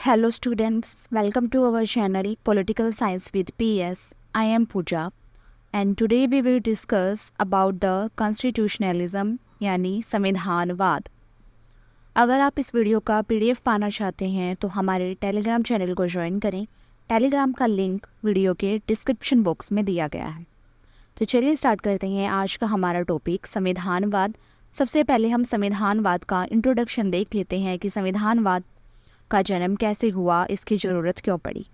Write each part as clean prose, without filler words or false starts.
Hello students, welcome to our channel Political Science with PS. I am Pooja and today we will discuss about the constitutionalism यानी संविधानवाद। अगर आप इस video का PDF पाना चाहते हैं तो हमारे टेलीग्राम चैनल को ज्वाइन करें। टेलीग्राम का लिंक वीडियो के डिस्क्रिप्शन बॉक्स में दिया गया है। तो चलिए स्टार्ट करते हैं आज का हमारा टॉपिक संविधानवाद। सबसे पहले हम संविधानवाद का इंट्रोडक्शन देख लेते हैं कि संविधानवाद का जन्म कैसे हुआ, इसकी ज़रूरत क्यों पड़ी।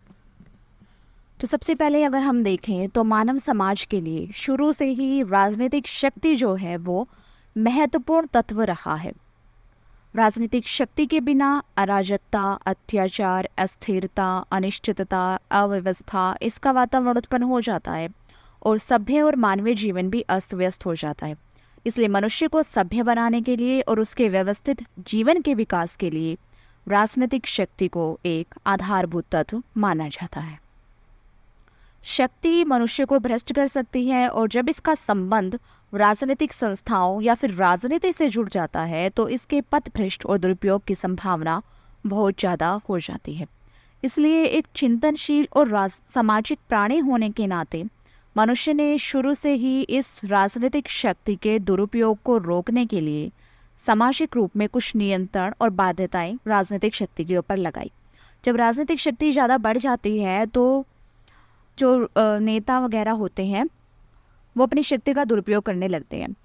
तो सबसे पहले अगर हम देखें तो मानव समाज के लिए शुरू से ही राजनीतिक शक्ति जो है वो महत्वपूर्ण तत्व रहा है। राजनीतिक शक्ति के बिना अराजकता, अत्याचार, अस्थिरता, अनिश्चितता, अव्यवस्था इसका वातावरण उत्पन्न हो जाता है और सभ्य और मानवीय जीवन भी अस्त व्यस्त हो जाता है। इसलिए मनुष्य को सभ्य बनाने के लिए और उसके व्यवस्थित जीवन के विकास के लिए राजनीतिक शक्ति को एक आधारभूत तत्व माना जाता है। शक्ति मनुष्य को भ्रष्ट कर सकती है और जब इसका संबंध राजनीतिक संस्थाओं या फिर राजनीति से जुड़ जाता है तो इसके पथभ्रष्ट और दुरुपयोग की संभावना बहुत ज़्यादा हो जाती है। इसलिए एक चिंतनशील और सामाजिक प्राणी होने के नाते मनुष्य ने शुरू से ही इस राजनीतिक शक्ति के दुरुपयोग को रोकने के लिए सामाजिक रूप में कुछ नियंत्रण और बाध्यताएं राजनीतिक शक्ति के ऊपर लगाई। जब राजनीतिक शक्ति ज़्यादा बढ़ जाती है तो जो नेता वगैरह होते हैं वो अपनी शक्ति का दुरुपयोग करने लगते हैं।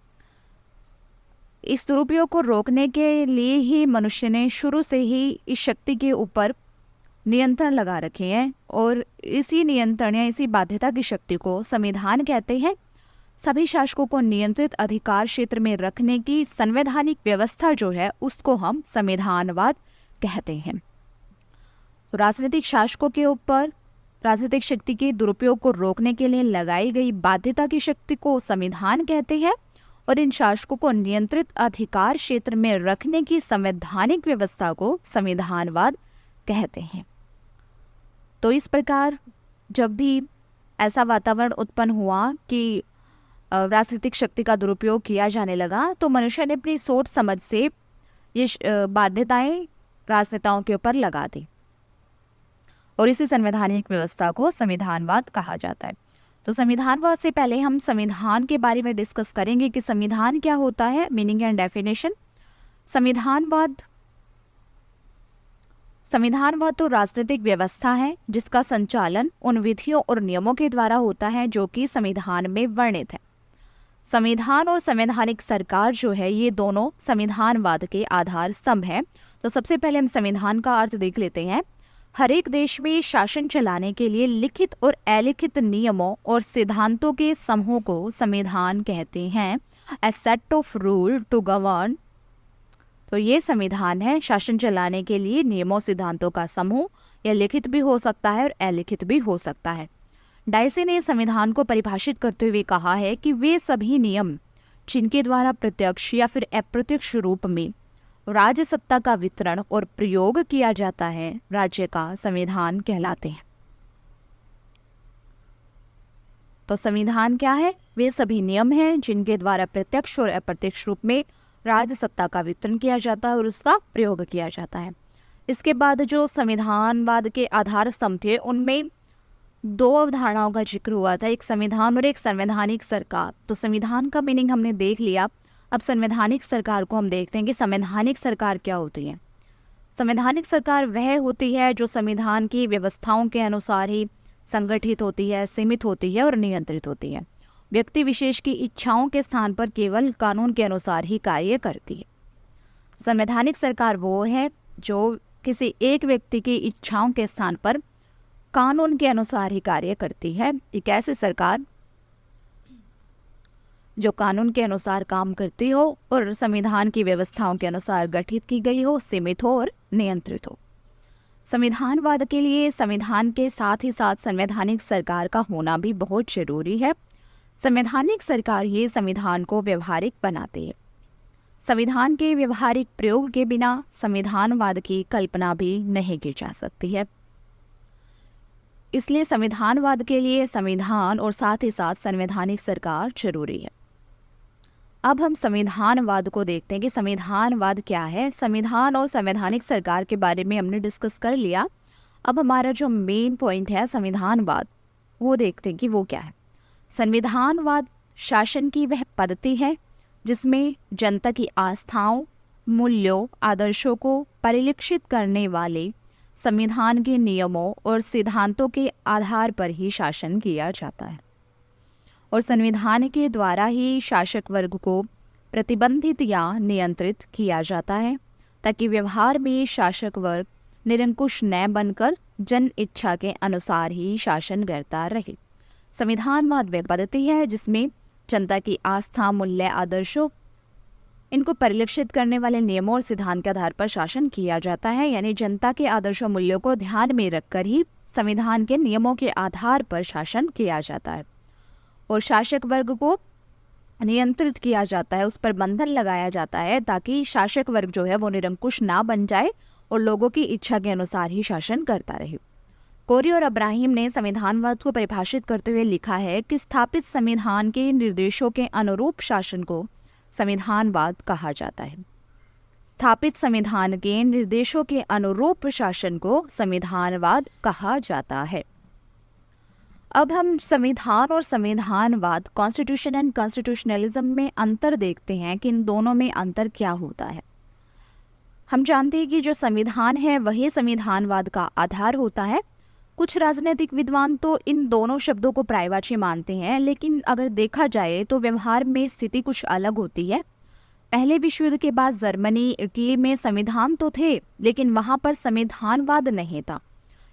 इस दुरुपयोग को रोकने के लिए ही मनुष्य ने शुरू से ही इस शक्ति के ऊपर नियंत्रण लगा रखे हैं और इसी नियंत्रण या इसी बाध्यता की शक्ति को संविधान कहते हैं। सभी शासकों को नियंत्रित अधिकार क्षेत्र में रखने की संवैधानिक व्यवस्था जो है उसको हम संविधानवाद कहते हैं। तो राजनीतिक शासकों के ऊपर राजनीतिक शक्ति के दुरुपयोग को रोकने के लिए लगाई गई बाध्यता की शक्ति को संविधान कहते हैं और इन शासकों को नियंत्रित अधिकार क्षेत्र में रखने की संवैधानिक व्यवस्था को संविधानवाद कहते हैं। तो इस प्रकार जब भी ऐसा वातावरण उत्पन्न हुआ कि राजनीतिक शक्ति का दुरुपयोग किया जाने लगा तो मनुष्य ने अपनी सोच समझ से ये बाध्यताएं राजनेताओं के ऊपर लगा दी और इसी संवैधानिक व्यवस्था को संविधानवाद कहा जाता है। तो संविधानवाद से पहले हम संविधान के बारे में डिस्कस करेंगे कि संविधान क्या होता है, मीनिंग एंड डेफिनेशन। संविधानवाद तो राजनीतिक व्यवस्था है जिसका संचालन उन विधियों और नियमों के द्वारा होता है जो कि संविधान में वर्णित है। संविधान और संवैधानिक सरकार जो है ये दोनों संविधानवाद के आधार स्तंभ हैं। तो सबसे पहले हम संविधान का अर्थ देख लेते हैं। हर एक देश में शासन चलाने के लिए लिखित और अलिखित नियमों और सिद्धांतों के समूह को संविधान कहते हैं। A set of rule to govern. तो ये संविधान है शासन चलाने के लिए नियमों सिद्धांतों का समूह। यह लिखित भी हो सकता है और अलिखित भी हो सकता है। डायसे ने संविधान को परिभाषित करते हुए कहा है कि वे सभी नियम जिनके द्वारा प्रत्यक्ष या फिर अप्रत्यक्ष रूप में राज्य सत्ता का वितरण और प्रयोग किया जाता है राज्य का संविधान कहलाते हैं। तो संविधान क्या है? वे सभी नियम हैं जिनके द्वारा प्रत्यक्ष और अप्रत्यक्ष रूप में राज्य सत्ता का वितरण किया जाता है और उसका प्रयोग किया जाता है। इसके बाद जो संविधानवाद के आधार स्तंभ थे उनमें दो अवधारणाओं का जिक्र हुआ था, एक संविधान और एक संवैधानिक सरकार। तो संविधान का मीनिंग हमने देख लिया। अब संवैधानिक सरकार को हम देखते हैं कि संवैधानिक सरकार क्या होती है। संवैधानिक सरकार वह होती है जो संविधान की व्यवस्थाओं के अनुसार ही संगठित होती है, सीमित होती है और नियंत्रित होती है। व्यक्ति विशेष की इच्छाओं के स्थान पर केवल कानून के अनुसार ही कार्य करती है। संवैधानिक सरकार वो है जो किसी एक व्यक्ति की इच्छाओं के स्थान पर कानून के अनुसार ही कार्य करती है। एक ऐसी सरकार जो कानून के अनुसार काम करती हो और संविधान की व्यवस्थाओं के अनुसार गठित की गई हो, सीमित हो और नियंत्रित हो। संविधानवाद के लिए संविधान के साथ ही साथ संवैधानिक सरकार का होना भी बहुत जरूरी है। संवैधानिक सरकार ही संविधान को व्यवहारिक बनाती है। संविधान के व्यवहारिक प्रयोग के बिना संविधानवाद की कल्पना भी नहीं की जा सकती है। इसलिए संविधानवाद के लिए संविधान और साथ ही साथ संवैधानिक सरकार जरूरी है। अब हम संविधानवाद को देखते हैं कि संविधानवाद क्या है। संविधान और संवैधानिक सरकार के बारे में हमने डिस्कस कर लिया। अब हमारा जो मेन पॉइंट है संविधानवाद, वो देखते हैं कि वो क्या है। संविधानवाद शासन की वह पद्धति है जिसमें जनता की आस्थाओं, मूल्यों, आदर्शों को परिलक्षित करने वाले संविधान के नियमों और सिद्धांतों के आधार पर ही शासन किया जाता है और संविधान के द्वारा ही शासक वर्ग को प्रतिबंधित या नियंत्रित किया जाता है ताकि व्यवहार में शासक वर्ग निरंकुश न बनकर जन इच्छा के अनुसार ही शासन करता रहे। संविधानवाद वह पद्धति है जिसमें जनता की आस्था, मूल्य, आदर्शों इनको परिलक्षित करने वाले नियमों और सिद्धांत के आधार पर शासन किया जाता है। यानी जनता के आदर्श और मूल्यों को ध्यान में रखकर ही संविधान के नियमों के आधार पर शासन किया जाता है और शासक वर्ग को नियंत्रित किया जाता है, उस पर बंधन लगाया जाता है ताकि शासक वर्ग जो है वो निरंकुश ना बन जाए और लोगों की इच्छा के अनुसार ही शासन करता रहे। कोरी और अब्राहिम ने संविधानवाद को परिभाषित करते हुए लिखा है कि स्थापित संविधान के निर्देशों के अनुरूप शासन को संविधानवाद कहा जाता है। स्थापित संविधान के निर्देशों के अनुरूप शासन को संविधानवाद कहा जाता है। अब हम संविधान और संविधानवाद, कॉन्स्टिट्यूशन एंड कॉन्स्टिट्यूशनलिज्म में अंतर देखते हैं कि इन दोनों में अंतर क्या होता है। हम जानते हैं कि जो संविधान है वही संविधानवाद का आधार होता है। कुछ राजनीतिक विद्वान तो इन दोनों शब्दों को पर्यायवाची मानते हैं, लेकिन अगर देखा जाए तो व्यवहार में स्थिति कुछ अलग होती है। पहले विश्व युद्ध के बाद जर्मनी, इटली में संविधान तो थे लेकिन वहां पर संविधानवाद नहीं था।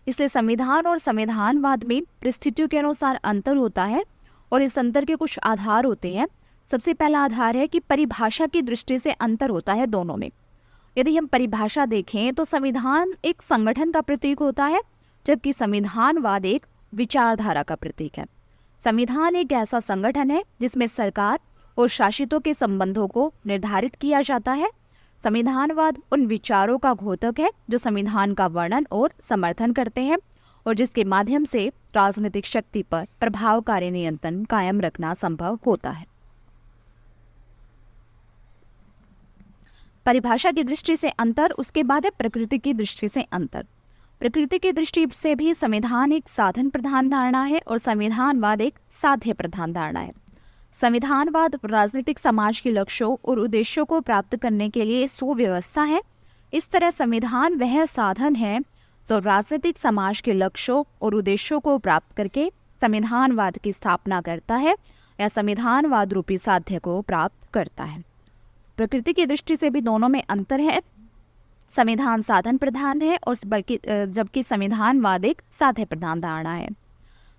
इसलिए संविधान और संविधानवाद में परिस्थितियों के अनुसार अंतर होता है और इस अंतर के कुछ आधार होते हैं। सबसे पहला आधार है कि परिभाषा की दृष्टि से अंतर होता है दोनों में। यदि हम परिभाषा देखें तो संविधान एक संगठन का प्रतीक होता है जबकि संविधानवाद एक विचारधारा का प्रतीक है। संविधान एक ऐसा संगठन है जिसमें सरकार और शासितों के संबंधों को निर्धारित किया जाता है। संविधानवाद उन विचारों का घोतक है जो संविधान का वर्णन और समर्थन करते हैं और जिसके माध्यम से राजनीतिक शक्ति पर प्रभावकारी नियंत्रण कायम रखना संभव होता है। परिभाषा की दृष्टि से अंतर, उसके बाद है प्रकृति की दृष्टि से अंतर। प्रकृति की दृष्टि से भी संविधान एक साधन प्रधान धारणा है और संविधानवाद एक साध्य प्रधान धारणा है। संविधानवाद राजनीतिक समाज के लक्ष्यों और उद्देश्यों को प्राप्त करने के लिए सुव्यवस्था है। इस तरह संविधान वह साधन है जो राजनीतिक समाज के लक्ष्यों और उद्देश्यों को प्राप्त करके संविधानवाद की स्थापना करता है या संविधानवाद रूपी साध्य को प्राप्त करता है। प्रकृति की दृष्टि से भी दोनों में अंतर है। संविधान साधन प्रधान है और जबकि संविधानवाद एक साध्य प्रधान धारणा है।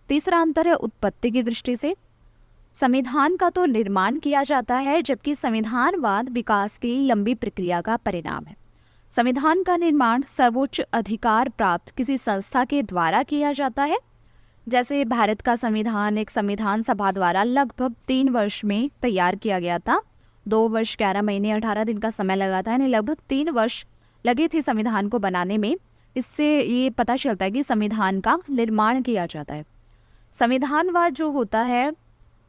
तीसरा अंतर है उत्पत्ति की दृष्टि से। संविधान का तो निर्माण किया जाता है जबकि संविधानवाद विकास की लंबी प्रक्रिया का परिणाम है। संविधान का निर्माण सर्वोच्च अधिकार प्राप्त किसी संस्था के द्वारा किया जाता है। जैसे भारत का संविधान एक संविधान सभा द्वारा लगभग 3 वर्ष में तैयार किया गया था। 2 वर्ष 11 महीने 18 दिन का समय लगा था, यानी लगभग 3 वर्ष लगे थे संविधान को बनाने में। इससे ये पता चलता है कि संविधान का निर्माण किया जाता है। संविधानवाद जो होता है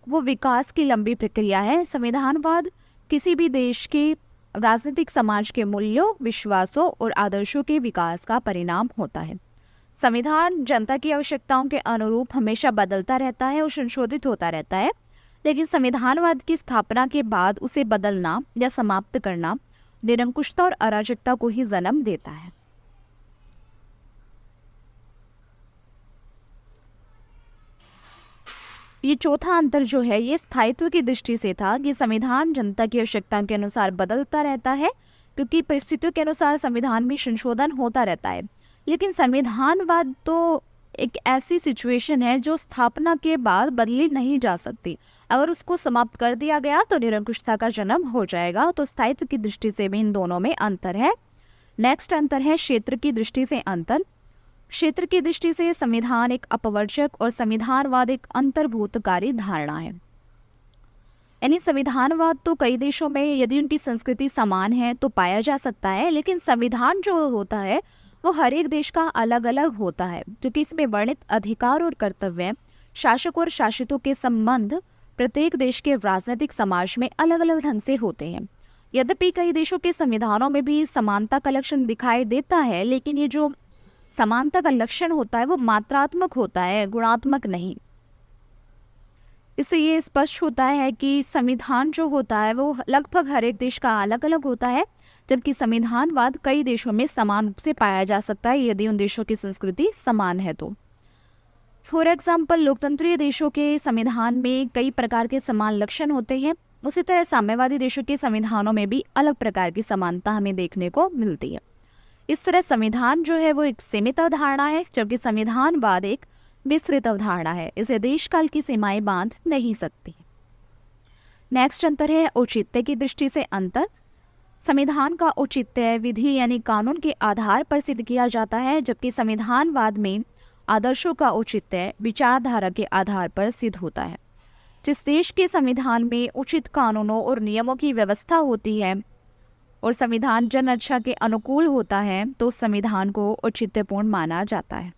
वो विकास की लंबी प्रक्रिया है। संविधानवाद किसी भी देश के राजनीतिक समाज के मूल्यों, विश्वासों और आदर्शों के विकास का परिणाम होता है। संविधान जनता की आवश्यकताओं के अनुरूप हमेशा बदलता रहता है और संशोधित होता रहता है, लेकिन संविधानवाद की स्थापना के बाद उसे बदलना या समाप्त करना निरंकुशता और अराजकता को ही जन्म देता है। ये चौथा अंतर जो है ये स्थायित्व की दृष्टि से था कि संविधान जनता की आवश्यकताओं के अनुसार बदलता रहता है क्योंकि परिस्थितियों के अनुसार संविधान में संशोधन होता रहता है। लेकिन संविधानवाद तो एक ऐसी सिचुएशन है जो स्थापना के बाद बदली नहीं जा सकती। अगर उसको समाप्त कर दिया गया तो निरंकुशता का जन्म हो जाएगा। तो स्थायित्व की दृष्टि से भी इन दोनों में अंतर है। नेक्स्ट अंतर है क्षेत्र की दृष्टि से अंतर। क्षेत्र की दृष्टि से संविधान एक अपवर्जक और संविधानवाद एक अंतर्भूतकारी धारणा है। यानी संविधानवाद तो कई देशों में यदि उनकी संस्कृति समान है तो पाया जा सकता है, लेकिन संविधान जो होता है वो हर एक देश का अलग अलग होता है क्योंकि इसमें वर्णित अधिकार और कर्तव्य, शासक और शासितों के संबंध, प्रत्येक देश के राजनीतिक समाज में अलग अलग ढंग से होते हैं। यद्यपि कई देशों के संविधानों में भी समानता का लक्षण दिखाई देता है, लेकिन ये जो समानता का लक्षण होता है वो मात्रात्मक होता है, गुणात्मक नहीं। इससे ये स्पष्ट होता है कि संविधान जो होता है वो लगभग हर एक देश का अलग अलग होता है, जबकि संविधानवाद कई देशों में समान रूप से पाया जा सकता है यदि उन देशों की संस्कृति समान है तो। फॉर एग्जाम्पल, लोकतंत्रीय देशों के संविधान में कई प्रकार के समान लक्षण होते हैं, उसी तरह साम्यवादी देशों के संविधानों में भी अलग प्रकार की समानता हमें देखने को मिलती है। इस तरह संविधान जो है वो एक सीमित अवधारणा है, जबकि संविधानवाद एक विस्तृत अवधारणा है। इसे देश काल की सीमाएं बांध नहीं सकती। नेक्स्ट अंतर है औचित्य की दृष्टि से अंतर। संविधान का औचित्य विधि यानी कानून के आधार पर सिद्ध किया जाता है, जबकि संविधानवाद में आदर्शों का औचित्य विचारधारा के आधार पर सिद्ध होता है। जिस देश के संविधान में उचित कानूनों और नियमों की व्यवस्था होती है और संविधान जन अच्छा के अनुकूल होता है तो संविधान को औचित्यपूर्ण माना जाता है।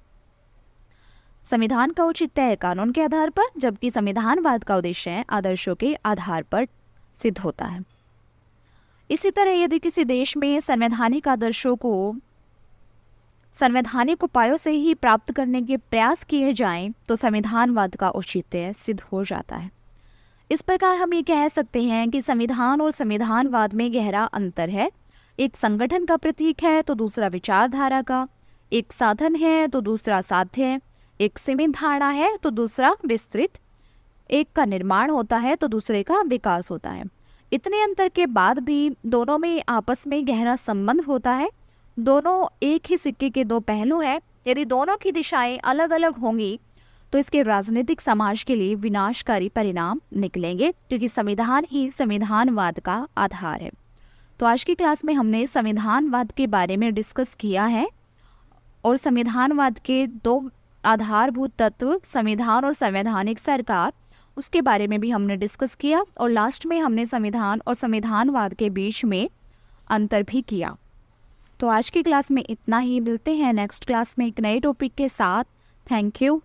संविधान का औचित्य है कानून के आधार पर, जबकि संविधानवाद का उद्देश्य आदर्शों के आधार पर सिद्ध होता है। इसी तरह यदि किसी देश में संवैधानिक आदर्शों को संवैधानिक उपायों से ही प्राप्त करने के प्रयास किए जाएं तो संविधानवाद का औचित्य सिद्ध हो जाता है। इस प्रकार हम ये कह सकते हैं कि संविधान और संविधानवाद में गहरा अंतर है। एक संगठन का प्रतीक है तो दूसरा विचारधारा का, एक साधन है तो दूसरा साध्य है, एक सीमित धारणा है तो दूसरा विस्तृत, एक का निर्माण होता है तो दूसरे का विकास होता है। इतने अंतर के बाद भी दोनों में आपस में गहरा संबंध होता है। दोनों एक ही सिक्के के दो पहलू हैं। यदि दोनों की दिशाएं अलग अलग होंगी तो इसके राजनीतिक समाज के लिए विनाशकारी परिणाम निकलेंगे, क्योंकि संविधान ही संविधानवाद का आधार है। तो आज की क्लास में हमने संविधानवाद के बारे में डिस्कस किया है और संविधानवाद के दो आधारभूत तत्व संविधान और संवैधानिक सरकार, उसके बारे में भी हमने डिस्कस किया और लास्ट में हमने संविधान और संविधानवाद के बीच में अंतर भी किया। तो आज की क्लास में इतना ही। मिलते हैं नेक्स्ट क्लास में एक नए टॉपिक के साथ। Thank you.